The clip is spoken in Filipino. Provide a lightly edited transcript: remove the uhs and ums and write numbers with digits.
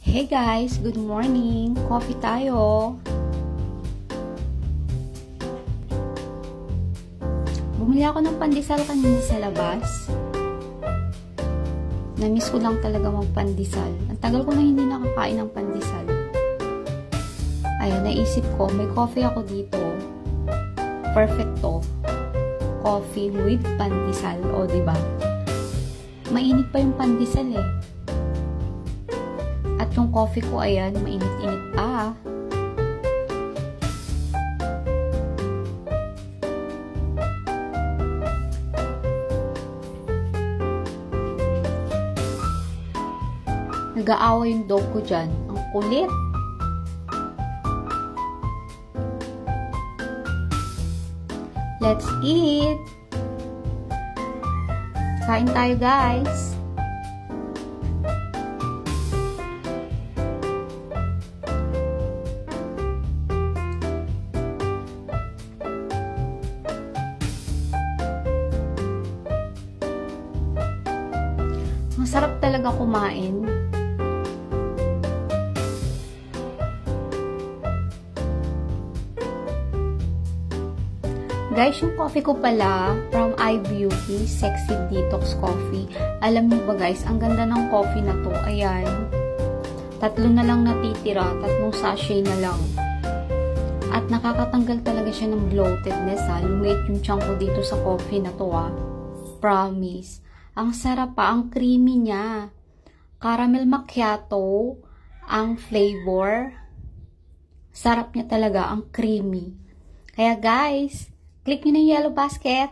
Hey guys, good morning. Coffee tayo. Bumili ako ng pandesal kanina sa labas. Namiss ko lang talaga magpandesal. Ang tagal ko na hindi nakakain ng pandesal. Ayun, naisip ko, may coffee ako dito. Perfect to. Coffee with pandesal. O, diba? Mainit pa yung pandesal eh. At yung coffee ko, ayan, mainit-init pa. Nag-aawa yung dog ko dyan. Ang kulit. Let's eat! Kain tayo, guys! Masarap talaga kumain. Guys, yung coffee ko pala from iBeauty Sexy Detox Coffee. Alam niyo ba guys, ang ganda ng coffee na to. Ayan. 3 na lang natitira. 3 sachet na lang. At nakakatanggal talaga siya ng bloatedness ha. Lumit yung chunk ko dito sa coffee na to ha. Promise. Ang sarap pa. Ang creamy niya. Caramel macchiato. Ang flavor. Sarap niya talaga. Ang creamy. Kaya guys, click nyo na yung yellow basket.